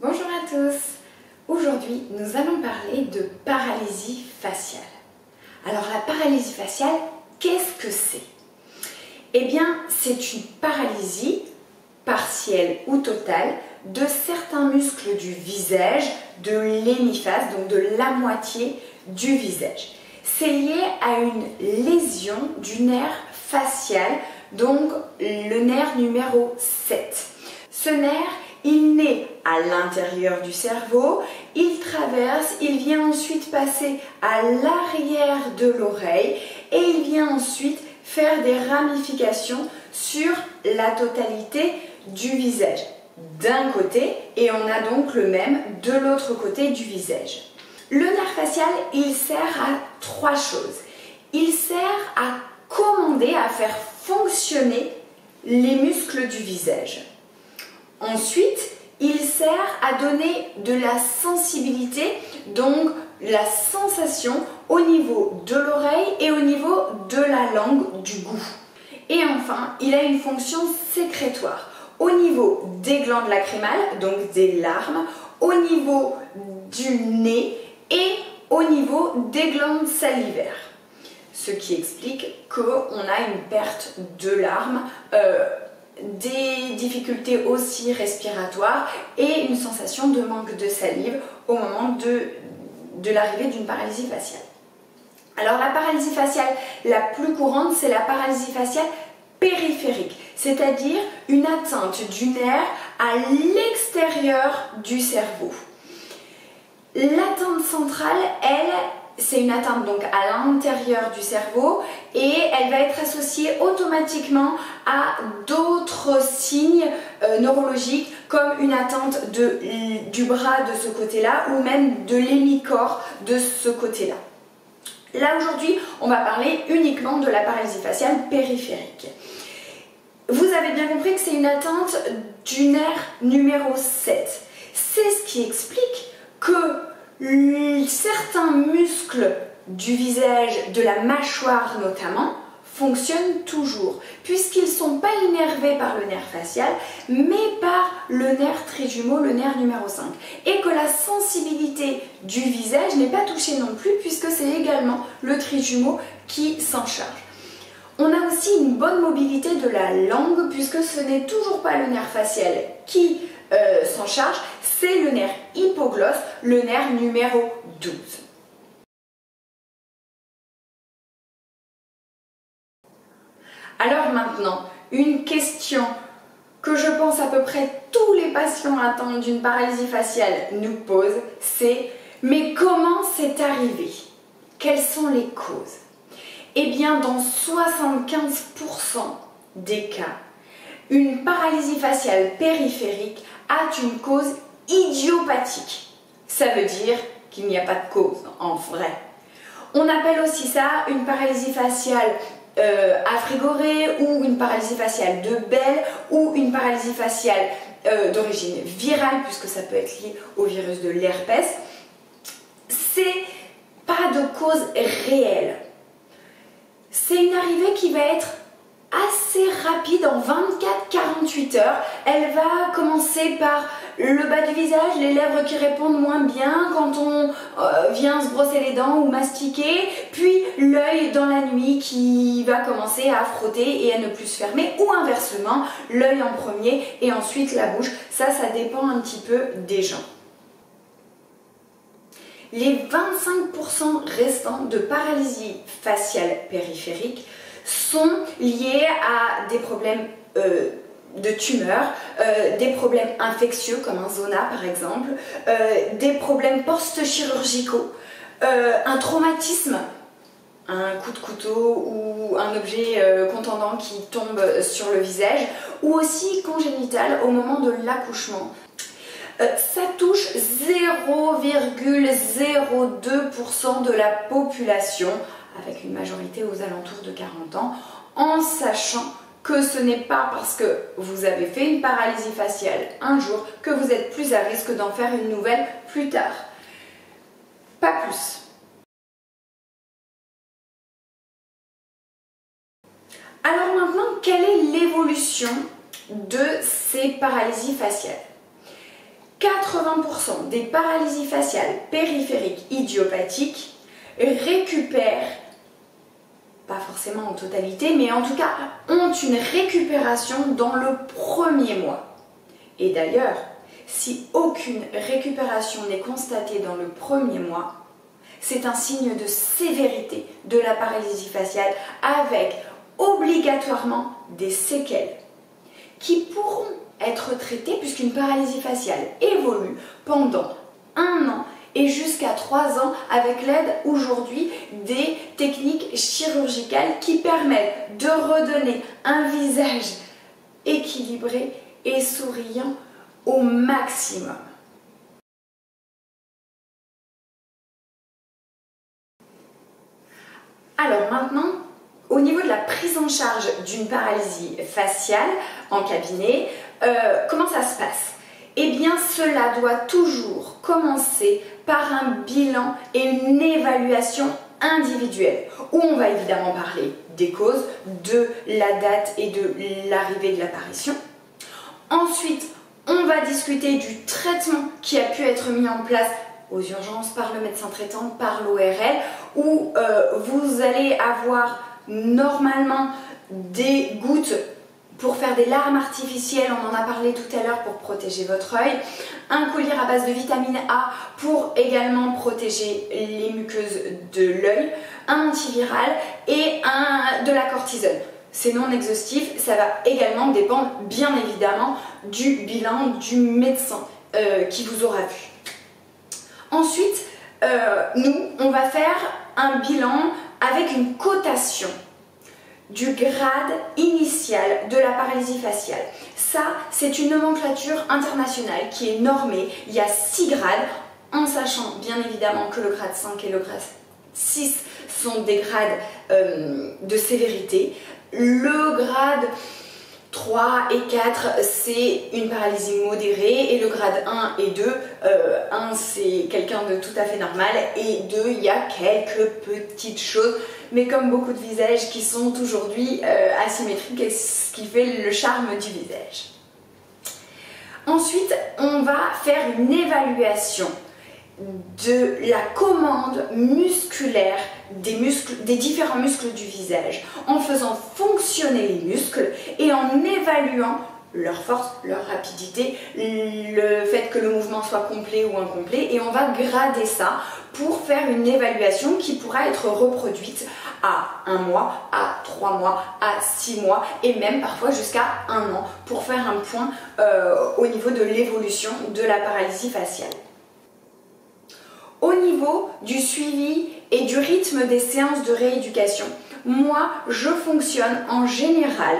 Bonjour à tous. Aujourd'hui, nous allons parler de paralysie faciale. Alors la paralysie faciale, qu'est-ce que c'est? Eh bien, c'est une paralysie partielle ou totale de certains muscles du visage, de l'hémiface, donc de la moitié du visage. C'est lié à une lésion du nerf facial, donc le nerf numéro 7. Ce nerf, il naît à l'intérieur du cerveau, il traverse, il vient ensuite passer à l'arrière de l'oreille et il vient ensuite faire des ramifications sur la totalité du visage d'un côté et on a donc le même de l'autre côté du visage. Le nerf facial, il sert à trois choses. Il sert à commander, à faire fonctionner les muscles du visage. Ensuite, il sert à donner de la sensibilité, donc la sensation au niveau de l'oreille et au niveau de la langue, du goût. Et enfin, il a une fonction sécrétoire au niveau des glandes lacrymales, donc des larmes, au niveau du nez et au niveau des glandes salivaires. Ce qui explique qu'on a une perte de larmes, des difficultés aussi respiratoires et une sensation de manque de salive au moment de l'arrivée d'une paralysie faciale. Alors la paralysie faciale la plus courante, c'est la paralysie faciale périphérique, c'est-à-dire une atteinte du nerf à l'extérieur du cerveau. L'atteinte centrale, elle, c'est une atteinte donc à l'intérieur du cerveau et elle va être associée automatiquement à d'autres signes neurologiques comme une atteinte du bras de ce côté-là ou même de l'hémicorps de ce côté-là. Là aujourd'hui, on va parler uniquement de la paralysie faciale périphérique. Vous avez bien compris que c'est une atteinte du nerf numéro 7. C'est ce qui explique que certains muscles du visage, de la mâchoire notamment, fonctionnent toujours, puisqu'ils ne sont pas innervés par le nerf facial, mais par le nerf trijumeau, le nerf numéro 5. Et que la sensibilité du visage n'est pas touchée non plus, puisque c'est également le trijumeau qui s'en charge. On a aussi une bonne mobilité de la langue, puisque ce n'est toujours pas le nerf facial qui s'en charge, c'est le nerf hypoglosse, le nerf numéro 12. Alors maintenant, une question que je pense à peu près tous les patients atteints d'une paralysie faciale nous posent, c'est « mais comment c'est arrivé? Quelles sont les causes ?» Eh bien, dans 75% des cas, une paralysie faciale périphérique a une cause idiopathique. Ça veut dire qu'il n'y a pas de cause en vrai. On appelle aussi ça une paralysie faciale à frigorée ou une paralysie faciale de Bell ou une paralysie faciale d'origine virale puisque ça peut être lié au virus de l'herpès. C'est pas de cause réelle. C'est une arrivée qui va être assez rapide, en 24-48 heures. Elle va commencer par le bas du visage, les lèvres qui répondent moins bien quand on vient se brosser les dents ou mastiquer, puis l'œil dans la nuit qui va commencer à frotter et à ne plus se fermer, ou inversement, l'œil en premier et ensuite la bouche. Ça dépend un petit peu des gens. Les 25% restants de paralysie faciale périphérique sont liés à des problèmes de tumeurs, des problèmes infectieux comme un zona par exemple, des problèmes post-chirurgicaux, un traumatisme, un coup de couteau ou un objet contondant qui tombe sur le visage, ou aussi congénital au moment de l'accouchement. Ça touche 0,02% de la population, avec une majorité aux alentours de 40 ans, en sachant que ce n'est pas parce que vous avez fait une paralysie faciale un jour que vous êtes plus à risque d'en faire une nouvelle plus tard. Pas plus. Alors maintenant, quelle est l'évolution de ces paralysies faciales? 80% des paralysies faciales périphériques idiopathiques récupèrent, pas forcément en totalité, mais en tout cas ont une récupération dans le premier mois. Et d'ailleurs, si aucune récupération n'est constatée dans le premier mois, c'est un signe de sévérité de la paralysie faciale avec obligatoirement des séquelles qui pourront être traitées puisqu'une paralysie faciale évolue pendant 1 an et jusqu'à 3 ans avec l'aide aujourd'hui des techniques chirurgicales qui permettent de redonner un visage équilibré et souriant au maximum. Alors maintenant, au niveau de la prise en charge d'une paralysie faciale en cabinet, comment ça se passe? Eh bien, cela doit toujours commencer par un bilan et une évaluation individuelle, où on va évidemment parler des causes, de la date et de l'arrivée de l'apparition. Ensuite, on va discuter du traitement qui a pu être mis en place aux urgences par le médecin traitant, par l'ORL, où vous allez avoir normalement des gouttes pour faire des larmes artificielles, on en a parlé tout à l'heure, pour protéger votre œil, un collier à base de vitamine A pour également protéger les muqueuses de l'œil, un antiviral et de la cortisone. C'est non exhaustif, ça va également dépendre bien évidemment du bilan du médecin qui vous aura vu. Ensuite, nous, on va faire un bilan avec une cotation du grade initial de la paralysie faciale. Ça, c'est une nomenclature internationale qui est normée. Il y a 6 grades, en sachant bien évidemment que le grade 5 et le grade 6 sont des grades de sévérité. Le grade 3 et 4, c'est une paralysie modérée, et le grade 1 et 2, 1 c'est quelqu'un de tout à fait normal, et 2 il y a quelques petites choses, mais comme beaucoup de visages qui sont aujourd'hui asymétriques, et ce qui fait le charme du visage. Ensuite, on va faire une évaluation de la commande musculaire des différents muscles du visage, en faisant fonctionner les muscles et en évaluant leur force, leur rapidité, le fait que le mouvement soit complet ou incomplet, et on va grader ça pour faire une évaluation qui pourra être reproduite à 1 mois, à 3 mois, à 6 mois et même parfois jusqu'à 1 an pour faire un point au niveau de l'évolution de la paralysie faciale. Au niveau du suivi et du rythme des séances de rééducation, moi je fonctionne en général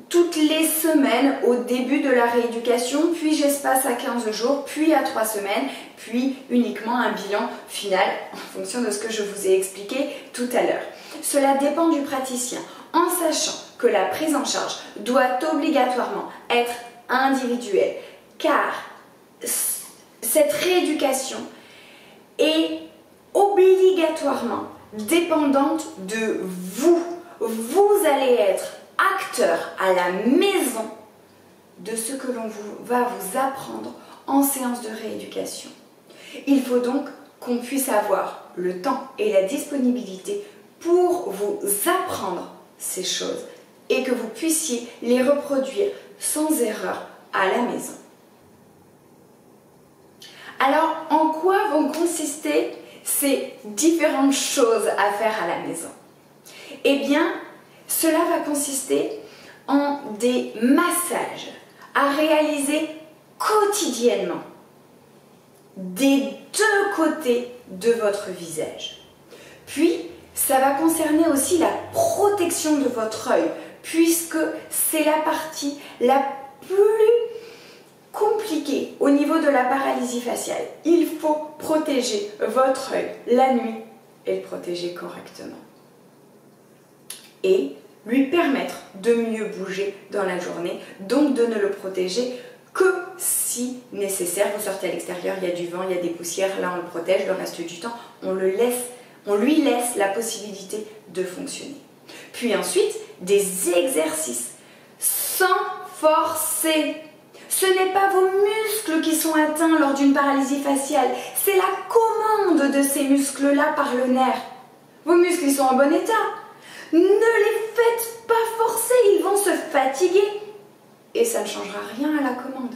toutes les semaines au début de la rééducation, puis j'espace à 15 jours, puis à 3 semaines, puis uniquement un bilan final en fonction de ce que je vous ai expliqué tout à l'heure. Cela dépend du praticien, en sachant que la prise en charge doit obligatoirement être individuelle, car cette rééducation est obligatoirement dépendante de vous. Vous allez être acteur à la maison de ce que l'on va vous apprendre en séance de rééducation. Il faut donc qu'on puisse avoir le temps et la disponibilité pour vous apprendre ces choses et que vous puissiez les reproduire sans erreur à la maison. Alors, en quoi vont consister ces différentes choses à faire à la maison? Eh bien, cela va consister en des massages à réaliser quotidiennement des 2 côtés de votre visage. Puis, ça va concerner aussi la protection de votre œil, puisque c'est la partie la plus compliquée au niveau de la paralysie faciale. Il faut protéger votre œil la nuit et le protéger correctement. Et lui permettre de mieux bouger dans la journée, donc de ne le protéger que si nécessaire. Vous sortez à l'extérieur, il y a du vent, il y a des poussières, là on le protège, le reste du temps on lui laisse la possibilité de fonctionner. Puis ensuite, des exercices sans forcer. Ce n'est pas vos muscles qui sont atteints lors d'une paralysie faciale, c'est la commande de ces muscles-là par le nerf. Vos muscles, ils sont en bon état. Ne les faites pas forcer, ils vont se fatiguer. Et ça ne changera rien à la commande.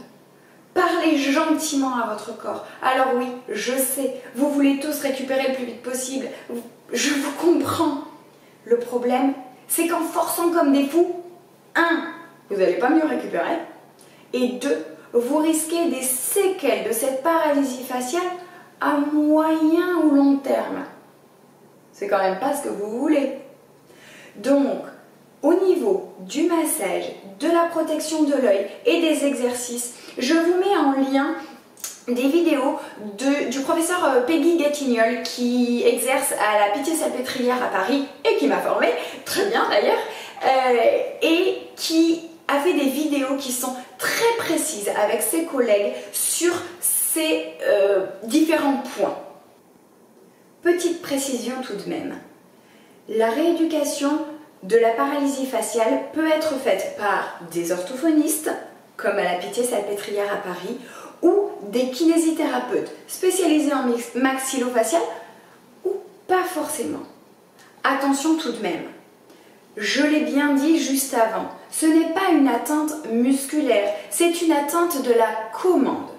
Parlez gentiment à votre corps. Alors oui, je sais, vous voulez tous récupérer le plus vite possible. Je vous comprends. Le problème, c'est qu'en forçant comme des fous, 1, vous n'allez pas mieux récupérer. Et 2, vous risquez des séquelles de cette paralysie faciale à moyen ou long terme. C'est quand même pas ce que vous voulez. Donc, au niveau du massage, de la protection de l'œil et des exercices, je vous mets en lien des vidéos du professeur Peggy Gatignol qui exerce à la Pitié-Salpêtrière à Paris et qui m'a formée, très bien d'ailleurs, et qui a fait des vidéos qui sont très précises avec ses collègues sur ces différents points. Petite précision tout de même, la rééducation de la paralysie faciale peut être faite par des orthophonistes, comme à la Pitié-Salpêtrière à Paris, ou des kinésithérapeutes spécialisés en maxillofacial, ou pas forcément. Attention tout de même, je l'ai bien dit juste avant, ce n'est pas une atteinte musculaire, c'est une atteinte de la commande.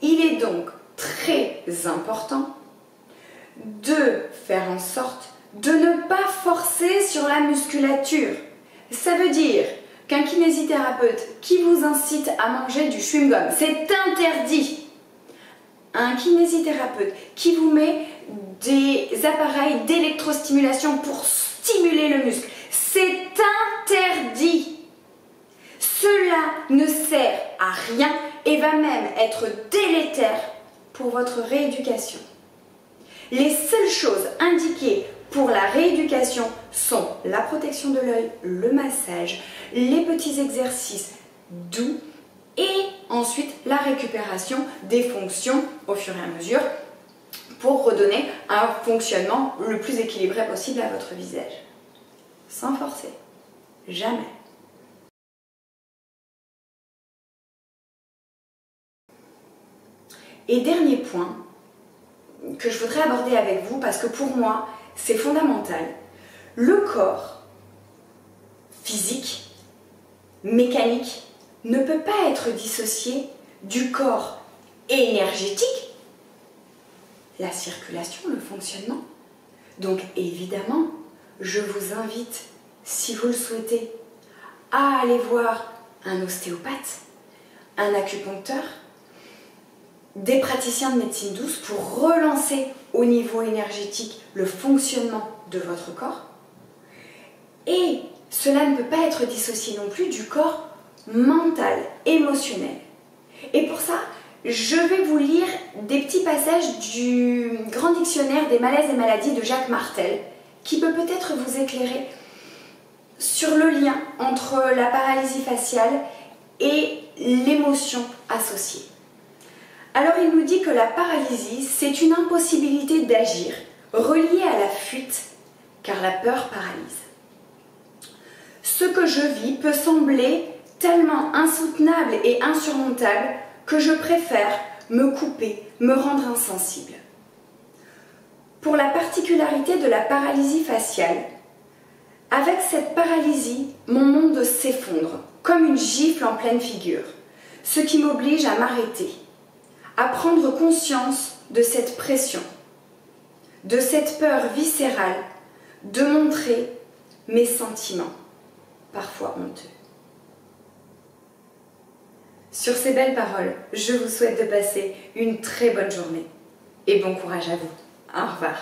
Il est donc très important de faire en sorte de ne pas forcer sur la musculature. Ça veut dire qu'un kinésithérapeute qui vous incite à manger du chewing-gum, c'est interdit. Un kinésithérapeute qui vous met des appareils d'électrostimulation pour stimuler le muscle, c'est interdit. Cela ne sert à rien et va même être délétère pour votre rééducation. Les seules choses indiquées pour la rééducation sont la protection de l'œil, le massage, les petits exercices doux et ensuite la récupération des fonctions au fur et à mesure pour redonner un fonctionnement le plus équilibré possible à votre visage. Sans forcer. Jamais. Et dernier point que je voudrais aborder avec vous parce que pour moi, c'est fondamental. Le corps physique, mécanique, ne peut pas être dissocié du corps énergétique, la circulation, le fonctionnement. Donc évidemment, je vous invite, si vous le souhaitez, à aller voir un ostéopathe, un acupuncteur, des praticiens de médecine douce pour relancer au niveau énergétique le fonctionnement de votre corps. Et cela ne peut pas être dissocié non plus du corps mental, émotionnel. Et pour ça, je vais vous lire des petits passages du Grand Dictionnaire des malaises et maladies de Jacques Martel, qui peut peut-être vous éclairer sur le lien entre la paralysie faciale et l'émotion associée. Alors il nous dit que la paralysie, c'est une impossibilité d'agir, reliée à la fuite, car la peur paralyse. Ce que je vis peut sembler tellement insoutenable et insurmontable que je préfère me couper, me rendre insensible. Pour la particularité de la paralysie faciale, avec cette paralysie, mon monde s'effondre, comme une gifle en pleine figure, ce qui m'oblige à m'arrêter, à prendre conscience de cette pression, de cette peur viscérale de montrer mes sentiments, parfois honteux. Sur ces belles paroles, je vous souhaite de passer une très bonne journée et bon courage à vous. Au revoir.